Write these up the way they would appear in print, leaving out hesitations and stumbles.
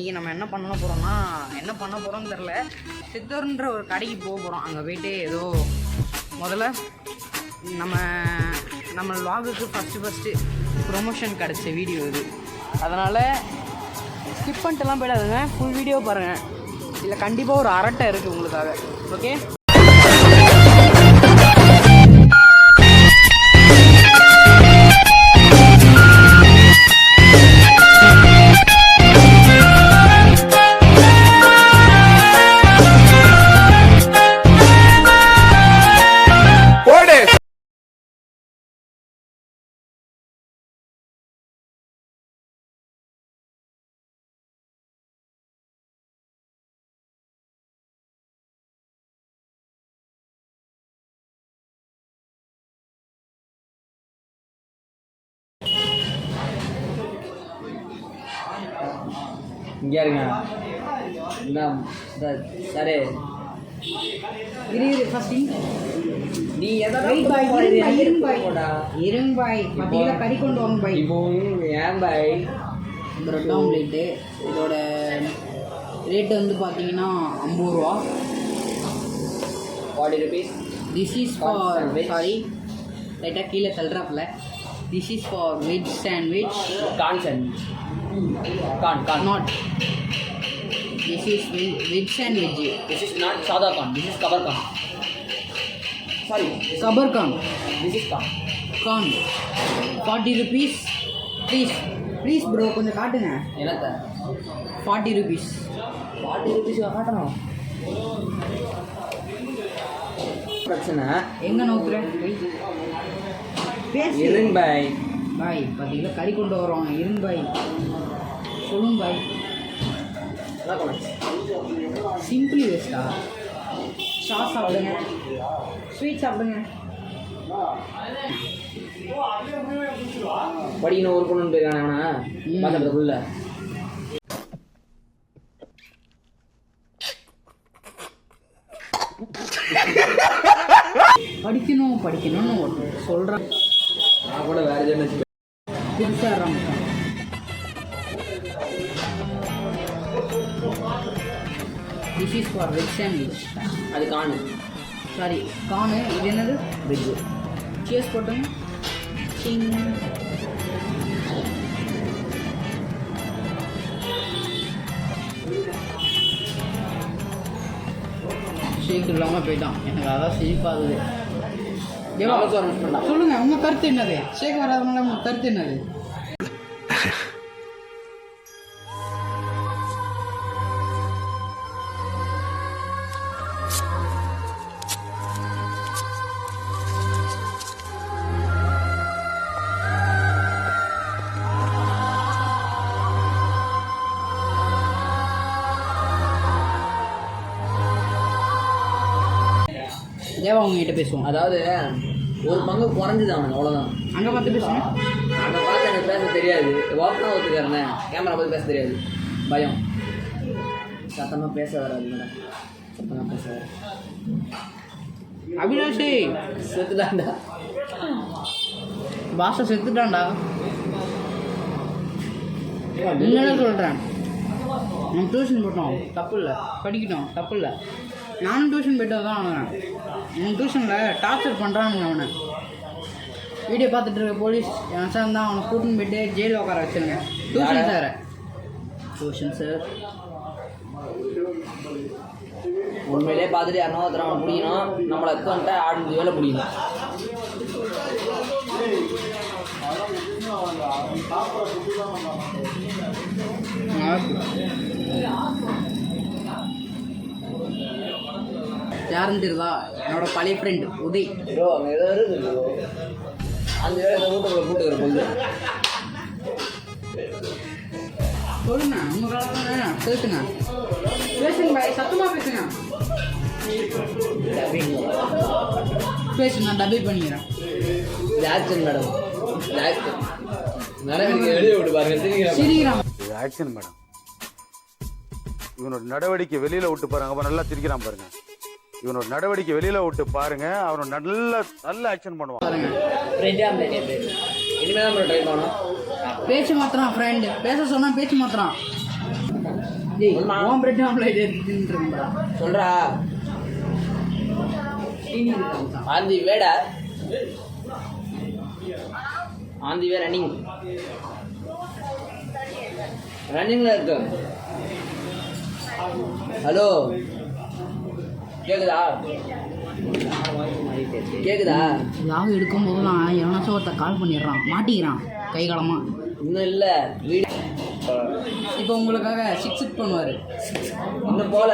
இன்றைக்கி நம்ம என்ன பண்ண போகிறோம்னு தெரில. சித்தர்ன்ற ஒரு கடைக்கு போக போகிறோம். அங்கே போய்ட்டு ஏதோ முதல்ல நம்ம வ்ளாகுக்கு ஃபஸ்ட்டு ப்ரொமோஷன் கிடச்ச வீடியோ இது. அதனால் ஸ்கிப் பண்ணிட்டுலாம் போயிடாதுங்க, ஃபுல் வீடியோ பாருங்கள். இதில் கண்டிப்பாக ஒரு அரட்டை இருக்குது உங்களுக்காக. ஓகே, இங்கே இருங்க. சரி, நீ இரும்பாய் மத்தியில் கறி கொண்டு வாங்க பாய். இப்போ ஏன் பாய் பிரெட் ஆம்லேட்டு இதோட ரேட்டு வந்து பார்த்தீங்கன்னா 50 ரூபா. 40 rupees. திஸ் இஸ் ஃபார் லைட்டாக கீழே தள்ளுறாப்புல. This is for veg sandwich. Corn sandwich. Corn not. This is veg sandwich. This is not சாதா கான். This is கபர் கான். Sorry, கபர் கான். This is கான். 40 rupees. ப்ளீஸ் ப்ரோ கொஞ்சம் காட்டுங்க. என்னத்த 40 rupees. 40 rupees காட்டணும். பிரச்சனை எங்கே நோக்குறேன் பேசு. இருங்க பாய். பாய் பார்த்தீங்களா கறி கொண்டு வருவாங்க. இருங்க பாய், சொல்லுங்க பாய். சிம்பிளி வேஸ்டா. சாஸ் சாப்பிடுங்க, ஸ்வீட் சாப்பிடுங்க. படிக்கணும் ஒரு பொண்ணு போயிருக்கானே அவனா பார்க்கறதுக்குள்ள. படிக்கணும்னு சொல்கிறேன். நான் கூட வேறு எதுவும் புதுசாக ஆரம்பிச்சேன். This is for veg sandwich. அது காணு. சாரி கானு. இது என்னது? வெஜ்ஜு. சீஸ் போட்டுங்க. சிங். ஷேக் இல்லாமல் போயிட்டான். எனக்கு அதான் சிரிப்பாகுது. சொல்லுங்க உங்க கருத்து என்னது? ஷேக் வராதனால உங்க கருத்து என்னது? தேவா அவங்ககிட்ட பேசுவோம். அதாவது ஒரு பங்கு குறைஞ்சிது அவனுக்கு, அவ்வளோதான். அங்கே பார்த்து பேசுங்க. அங்கே பார்த்து எனக்கு பேச தெரியாது. வாக்குனா ஒத்துக்காரனே, கேமரா பார்த்து பேச தெரியாது, பயம். சத்தமாக பேச வராது மேடம், சத்தமாக பேச வராது. அபிலாஷே செத்துட்டான்டா, பாஷா செத்துட்டான்டா. என்ன சொல்கிறேன், நம்ம டியூஷன் போட்டோம் தப்பு இல்லை, படிக்கிட்டோம் தப்பு இல்லை. நானும் டியூஷன் போய்ட்டு தான் வாங்குறேன். அவன் டியூஷனில் டார்ச்சர் பண்ணுறானுங்க. அவனை வீடியோ பார்த்துட்டு இருக்க போலீஸ் என் சார் தான் அவனை கூட்டின்னு போய்ட்டு ஜெயிலில் உட்கார வச்சுருங்க. டியூஷன் சார் உண்மையிலே பார்த்துட்டு யாருன்னா ஒருத்தர் அவனை பிடிக்கணும். நம்மளை வந்துட்டு 6 வேலை பிடிக்கணும். யாருன்னு தெரியுதா? என்னோட பழைய ஃப்ரெண்டு உதய். ப்ரோ அங்கே ஏதோ இருக்குது, அந்த வேலை வீட்டுக்குள்ளே கூட்டுக்கிற பொழுது சொல்லுங்க. உங்கள் காலத்துல பேசுங்க பாய், சத்தமாக பேசுங்க. பேசு, நான் டபுள் பண்ணிக்கிறேன். ஆக்ஷன் மேடம், நடவடிக்கை வெளியே விட்டு பாருங்க. சிரிக்கிறான். ஆக்ஷன் மேடம், இவனோட நடவடிக்கை வெளியில விட்டு பாருங்க. அப்ப நல்லா சிரிக்கிறான் பாருங்க. இவனோட நடவடிக்கை வெளியில விட்டு பாருங்க, அவனோட நல்ல ஆக்ஷன் பண்ணுவான். இனிமேதான் ட்ரை பண்ணணும். பேச்சு மாத்திரம் ஃப்ரெண்ட், பேச சொன்னா பேச்சு மாத்திரம். டேய் உன் பிரெட் ஆம்லேட் எடுத்துட்டுன்றா சொல்றா ஆந்தி வேடா ஆந்தி வே ரன்னிங்ல இருக்கு. ஹலோ கேக்குதா கேக்குதா? லாக் எடுக்கும் போதெல்லாம் எவனாச்சும் ஒருத்தர் கால் பண்ணிடுறான், மாட்டிக்கிறான் கை காலமா. இன்னும் இல்லை வீடு இப்போ உங்களுக்காக சிக்ஸ் பண்ணுவார். இன்னும் போல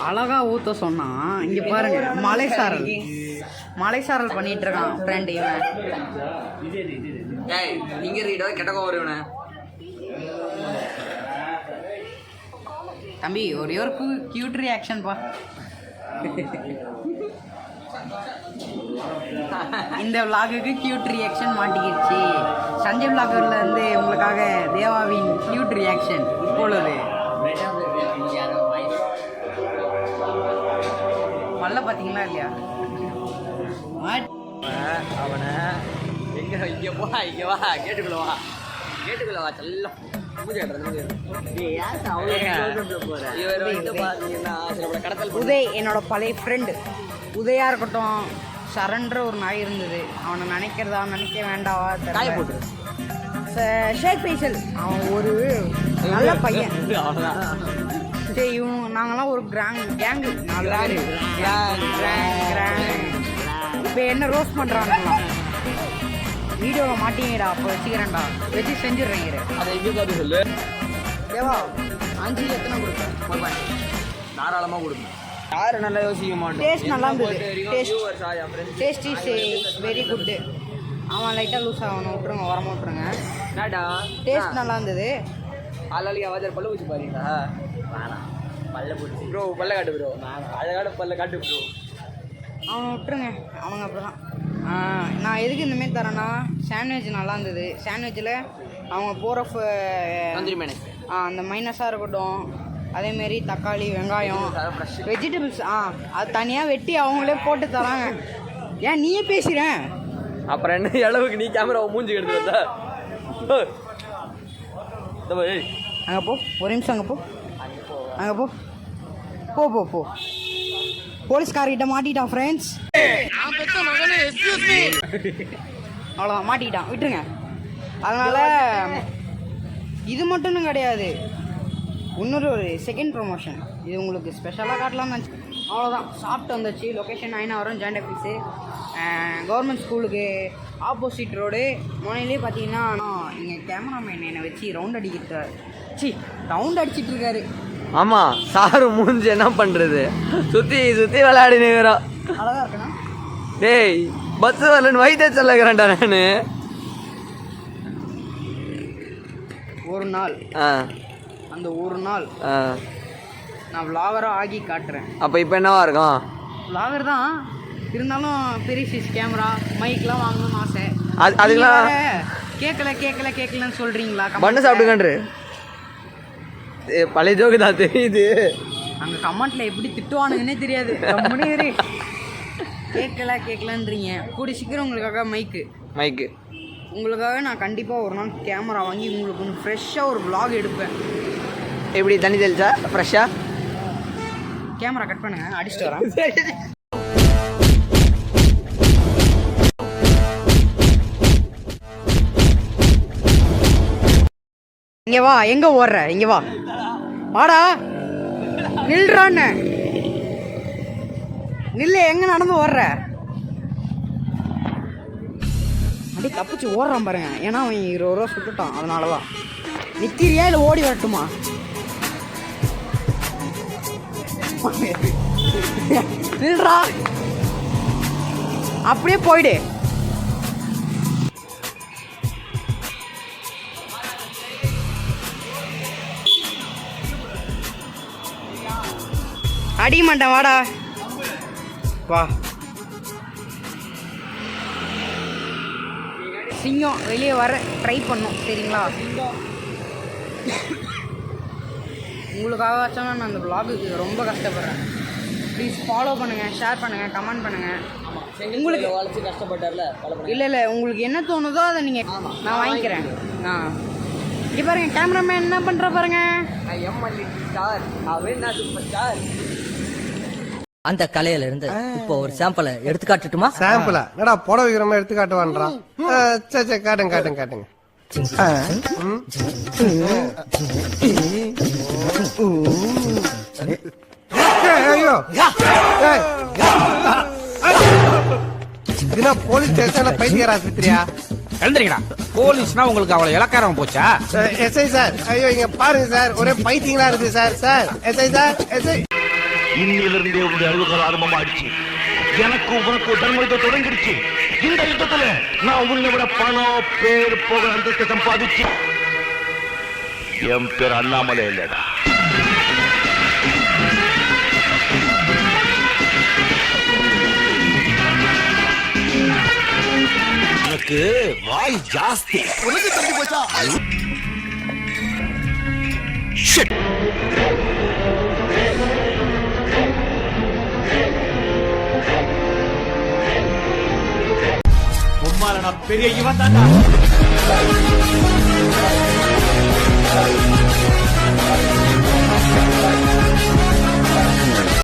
அழகா ஊத்த சொன்னா இங்க பாருங்க மலைசாரல் பண்ணிட்டு இருக்கான் ஃப்ரெண்ட் இவன். ஏய் இங்க இருக்கீடா கெட்ட கோவம் வருவனே. தம்பி ஒரே ஒரு கியூட் ரியாக்ஷன் பா. இந்த விளாகுக்கு கியூட் ரியாக்ஷன் மாட்டிக்கிடுச்சு. சஞ்சய் விளாகர்ல இருந்து உங்களுக்காக தேவாவின் கியூட் ரியாக்ஷன் இப்பொழுது. மல்ல பார்த்தீங்களா இல்லையா? அவனை இங்க வா கேட்டுக்குள்ள வா செல்லம் உதய் என்னோட பழைய ஃப்ரெண்டு. உதயா இருக்கட்டும், சரண்ற ஒரு நாய் இருந்தது. அவனை நினைக்கிறதா நினைக்க வேண்டாவா காய போட்டு ஷேக் ஃபைசல் அவன் ஒரு நல்ல பையன். சரி இவங்க நாங்களாம் ஒரு கேங்கு 4 பேர். இப்போ என்ன ரோஸ்ட் பண்ணுறாங்கலாம் வீடியோவில் மாட்டீங்கடா. அப்போ வச்சுக்கிறேன்டா, வச்சு செஞ்சிடுறேங்க. அதை எங்கே பார்த்து சொல்லு தேவா 5 எத்தனை கொடுப்பேன்? தாராளமாக கொடுப்பேன். யாரும் நல்லா யோசிக்க மாட்டோம். டேஸ்ட் நல்லா இருந்தது. Taste is very good. அவன் லைட்டாக லூஸ் ஆகணும், விட்டுருங்க, உரமா விட்டுருங்க. என்னடா டேஸ்ட் நல்லா இருந்தது. ஆளாளி அவாஜர் பல்ல வச்சு பாருங்களா? வேணாம் பல்ல போட்டு ப்ரோ, பல்ல காட்டு ப்ரோ, அழகான பல்ல காட்டு ப்ரோ. அவனை விட்டுருங்க, அவங்க அப்படி தான். நான் எதுக்கு இந்தமாரி தரேன்னா, சாண்ட்விச் நல்லா இருந்தது. சாண்ட்விச்சில் அவங்க போகிற அந்த மைனஸாக இருக்கட்டும், அதேமாரி தக்காளி வெங்காயம் வெஜிடபிள்ஸ் அது தனியாக வெட்டி அவங்களே போட்டு தராங்க. ஏன் நீயே பேசுகிறேன்? அப்புறம் என்ன அளவுக்கு நீ கேமரா மூஞ்சி எடுத்து வந்தா? அங்கே போ, ஒரு நிமிஷம் அங்கே போ, அங்கே போ போ போ போ போலீஸ்கார்கிட்ட மாட்டிட்டான் ஃப்ரெண்ட்ஸ். அவ்வளோதான், மாட்டிக்கிட்டான், விட்டுருங்க. அதனால் இது மட்டும் கிடையாது, இன்னொரு செகண்ட் ப்ரொமோஷன் இது உங்களுக்கு ஸ்பெஷலாக காட்டலாம்னு நினச்சி. அவ்வளோதான், சாப்பிட்டு வந்துச்சு. லொக்கேஷன் 9 ஜாயிண்ட் ஆஃபீஸு, கவர்மெண்ட் ஸ்கூலுக்கு ஆப்போசிட் ரோடு. முனையிலே பார்த்தீங்கன்னா இங்கே கேமராமேன் என்னை வச்சு ரவுண்ட் அடிச்சிட்டு இருக்காரு. ஆமாம், சாரு மூஞ்சி என்ன பண்ணுறது, சுற்றி விளையாடினுக்கிறோம். அழகாக இருக்குண்ணா. டேய் பஸ் வரலன்னு வயிற்று சொல்லக்கிறேன்டா நான். ஒரு நாள் அந்த ஒரு நாள் நான் விளாகராக ஆகி காட்டுறேன். அப்போ இப்போ என்னவா இருக்கும்? விளாகர் தான் இருந்தாலும் பெரிய சைஸ் கேமரா மைக்லாம் வாங்கணும்னு ஆசை. அதுக்கெல்லாம் கேட்கலன்னு சொல்கிறீங்களா? பண்ண சாப்பிடுங்கன்று பழைய ஜோக்கு தான் தெரியுது. அங்கே கமெண்ட்டில் எப்படி திட்டுவானுங்கன்னே தெரியாது. கேட்கலன்றீங்க. கூடி சீக்கிரம் உங்களுக்காக மைக்கு உங்களுக்காக நான் கண்டிப்பாக ஒரு நாள் கேமரா வாங்கி உங்களுக்கு ஒன்று ஃப்ரெஷ்ஷாக ஒரு vlog எடுப்பேன். எப்படி தண்ணி தெளிச்சா ஃப்ரெஷ்ஷாக? கேமரா கட் பண்ணுங்க, அடிச்சுட்டு வரேன். இங்கே வா, எங்கே ஓடுற? இங்கே வா, வாடா, நில்றான்னு நில்லு. எங்கே நடந்து ஓடுற? அப்படியே தப்பிச்சு ஓடுறான் பாருங்க. ஏன்னா அவன் 20 ரூபா சுட்டுட்டான், அதனால தான். நிற்கிறியா இல்லை ஓடி வரட்டுமா? நில்றா, அப்படியே போயிடு. அடிக்க மாட்டேன், வாடா வா. சிங்கம் வெளியே வர ட்ரை பண்ணோம், சரிங்களா? உங்களுக்காக நான் அந்த vlog ரொம்ப கஷ்டப்படுறேன். ப்ளீஸ் ஃபாலோ பண்ணுங்கள், ஷேர் பண்ணுங்கள், கமெண்ட் பண்ணுங்கள், உங்களுக்கு வளைச்சு கஷ்டப்பட்டார்ல கலப்படம். இல்லை உங்களுக்கு என்ன தோணுதோ அதை நீங்கள் நான் வாங்கிக்கிறேன். இங்கே பாருங்க கேமராமேன் என்ன பண்ணுற பாருங்க. ஸ்டார் அவன் சூப்பர் ஸ்டார். அந்த கலையில இருந்து இப்போ ஒரு சாம்பிளை எடுத்து காட்டுட்டுமா? சாம்பிளா என்னடா புடவை வைக்கிற மாதிரி எடுத்து காட்டுவான்றான். சரி காட்டுங்க. ஐயோ இதுனா போலீஸ் ஸ்டேஷன்ல பைத்தியர் ஆஸ்பத்திரியா? எழுந்திருக்கா. போலீஸ்னா உங்களுக்கு அவ்வளவு இலக்காரம் போச்சா? எஸ்ஐ சார், ஐயோ இங்க பாருங்க சார், ஒரே பைத்தியங்களா இருக்கு சார். SI sir, SI. இன்னிலிருந்தே உங்களுடைய அறிவுகள் ஆரம்பமாயிடுச்சு. எனக்கு உனக்கு தர்மயுத்தம் தொடங்கிடுச்சு. இந்த யுத்தத்துல நான் உன்னை விட பணம் பேர் போக அந்தஸ்து சம்பாதிச்சு. என் பேர் அண்ணாமலை இல்லடா. எனக்கு வாய் ஜாஸ்தி. உனக்கு தம்பி போச்சா? ஷிட். உம்மால நான் பெரிய இவன் தான்டா.